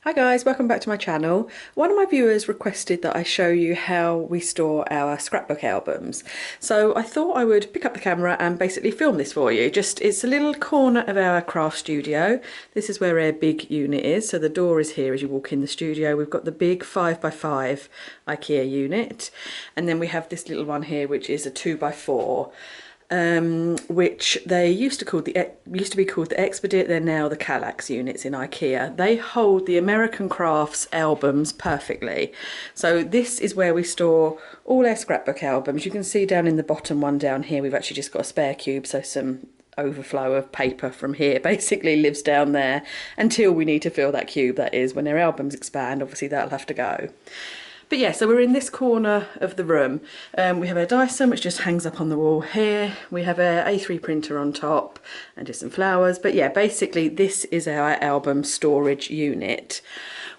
Hi guys, welcome back to my channel. One of my viewers requested that I show you how we store our scrapbook albums. So I thought I would pick up the camera and basically film this for you. It's a little corner of our craft studio. This is where our big unit is. So the door is here as you walk in the studio. We've got the big 5x5 IKEA unit. And then we have this little one here, which is a 2x4. Which they used to be called the Expedit. They're now the Kallax units in IKEA. They hold the American Crafts albums perfectly. So this is where we store all our scrapbook albums. You can see down in the bottom one down here, we've actually just got a spare cube, so some overflow of paper from here basically lives down there until we need to fill that cube. That is, when our albums expand, obviously that'll have to go. But yeah, so we're in this corner of the room. We have our Dyson, which just hangs up on the wall here. We have our A3 printer on top and just some flowers. But yeah, basically this is our album storage unit.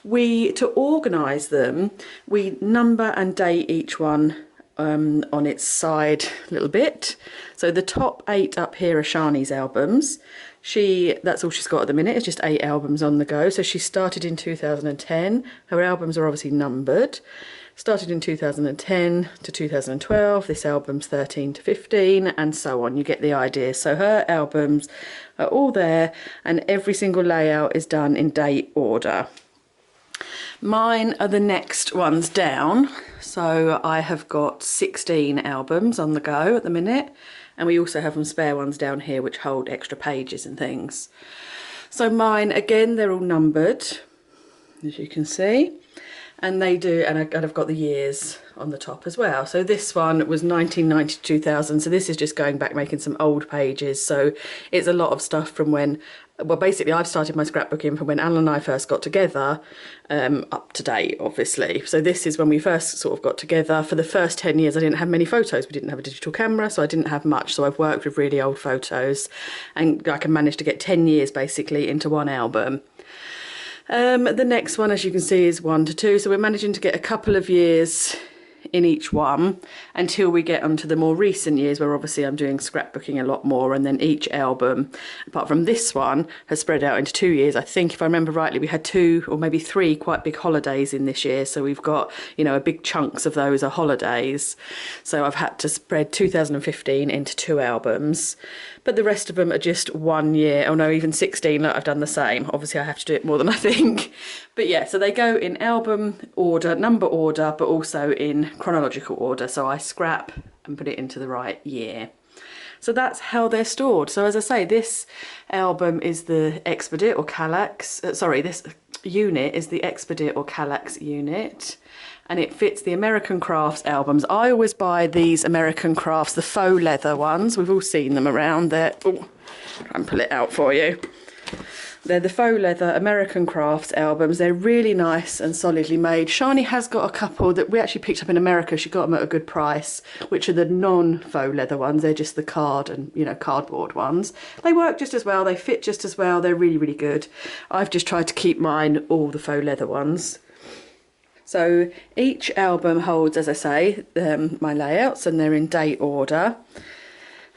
To organise them, we number and date each one on its side a little bit. So the top 8 up here are Shani's albums. That's all she's got at the minute. It's just 8 albums on the go. So she started in 2010. Her albums are obviously numbered. Started in 2010 to 2012. This album's 13 to 15 and so on. You get the idea. So her albums are all there and every single layout is done in date order. Mine are the next ones down. So I have got 16 albums on the go at the minute. And we also have some spare ones down here which hold extra pages and things. So mine, again, they're all numbered, as you can see. And they do, and I've got the years on the top as well. So this one was 1990 to 2000. So this is just going back, making some old pages. So it's a lot of stuff from when, well, basically I've started my scrapbooking from when Alan and I first got together, up to date, obviously. So this is when we first sort of got together. For the first 10 years, I didn't have many photos. We didn't have a digital camera, so I didn't have much. So I've worked with really old photos and I can manage to get 10 years basically into one album. The next one, as you can see, is 1 to 2. So we're managing to get a couple of years in each one until we get onto the more recent years where obviously I'm doing scrapbooking a lot more, and then each album, apart from this one, has spread out into 2 years. I think if I remember rightly, we had 2 or maybe 3 quite big holidays in this year, so we've got, you know, a big chunks of those are holidays. So I've had to spread 2015 into 2 albums, but the rest of them are just 1 year. Oh no, even 16, look, I've done the same. Obviously I have to do it more than I think. But yeah, so they go in album order, number order, but also in chronological order. So I scrap and put it into the right year. So that's how they're stored. So as I say, this album is the Expedit or Kallax, this unit is the Expedit or Kallax unit. And it fits the American Crafts albums. I always buy these American Crafts, the faux leather ones. We've all seen them around there. Oh, try and pull it out for you. They're the faux leather American Crafts albums. They're really nice and solidly made. Shani has got a couple that we actually picked up in America. She got them at a good price, which are the non-faux leather ones. They're just the card and, you know, cardboard ones. They work just as well. They fit just as well. They're really, really good. I've just tried to keep mine all the faux leather ones. So each album holds, as I say, my layouts, and they're in date order.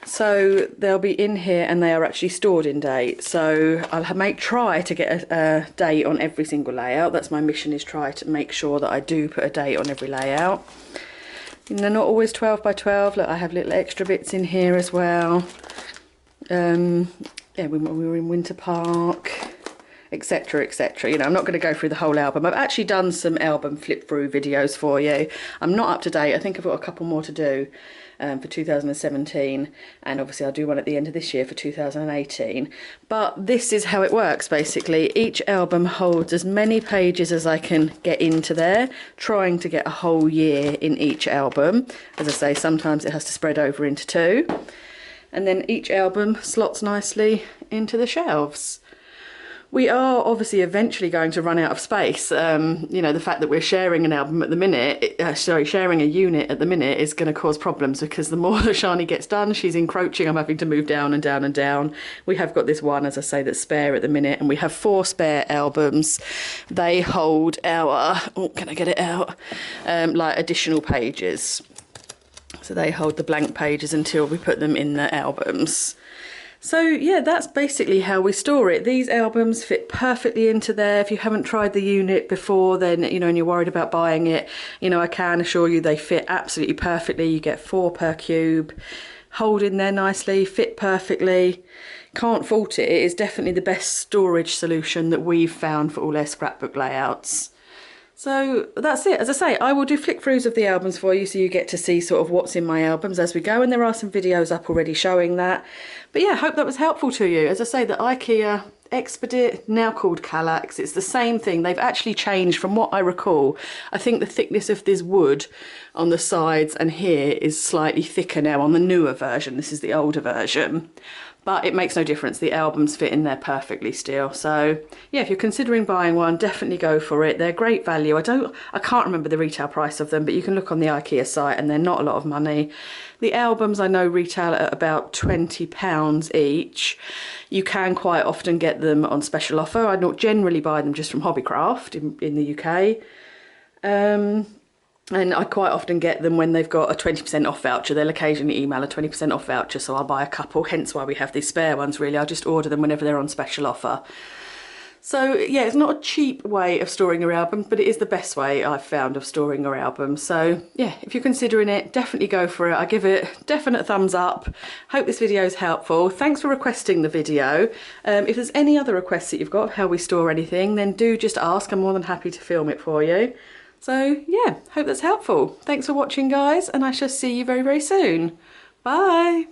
So they'll be in here and they are actually stored in date. So I'll try to get a date on every single layout. That's my mission, is try to make sure that I do put a date on every layout. And they're not always 12 by 12. Look, I have little extra bits in here as well. Yeah, we were in Winter Park, etc, etc. You know, I'm not going to go through the whole album. I've actually done some album flip through videos for you. I'm not up to date. I think I've got a couple more to do for 2017, and obviously I'll do one at the end of this year for 2018. But this is how it works basically. Each album holds as many pages as I can get into there, trying to get a whole year in each album. As I say, sometimes it has to spread over into 2, and then each album slots nicely into the shelves. We are obviously eventually going to run out of space. You know, the fact that we're sharing an album at the minute, sharing a unit at the minute is going to cause problems, because the more that Shani gets done, she's encroaching. I'm having to move down and down and down. We have got this one, as I say, that's spare at the minute, and we have 4 spare albums. They hold our, oh, can I get it out? Like additional pages. So they hold the blank pages until we put them in the albums. So yeah, that's basically how we store it. These albums fit perfectly into there. If you haven't tried the unit before, then, you know, and you're worried about buying it, you know, I can assure you they fit absolutely perfectly. You get 4 per cube, hold in there nicely, fit perfectly. Can't fault it. It is definitely the best storage solution that we've found for all our scrapbook layouts. So that's it. As I say, I will do flick throughs of the albums for you so you get to see sort of what's in my albums as we go, and there are some videos up already showing that. But yeah, hope that was helpful to you. As I say, the IKEA Expedit, now called Kallax, it's the same thing. They've actually changed from what I recall. I think the thickness of this wood on the sides and here is slightly thicker now on the newer version. This is the older version. But it makes no difference, the albums fit in there perfectly still. So yeah, if you're considering buying one, definitely go for it. They're great value. I can't remember the retail price of them, but you can look on the IKEA site and they're not a lot of money. The albums I know retail at about £20 each. You can quite often get them on special offer. I don't generally buy them just from Hobbycraft in the UK. And I quite often get them when they've got a 20% off voucher. They'll occasionally email a 20% off voucher, so I'll buy a couple, hence why we have these spare ones really. I just order them whenever they're on special offer. So yeah, it's not a cheap way of storing your album, but it is the best way I've found of storing your album. So yeah, if you're considering it, definitely go for it. I give it definite thumbs up. Hope this video is helpful. Thanks for requesting the video. If there's any other requests that you've got of how we store anything, then do just ask. I'm more than happy to film it for you. So yeah, hope that's helpful. Thanks for watching, guys, and I shall see you very, very soon. Bye.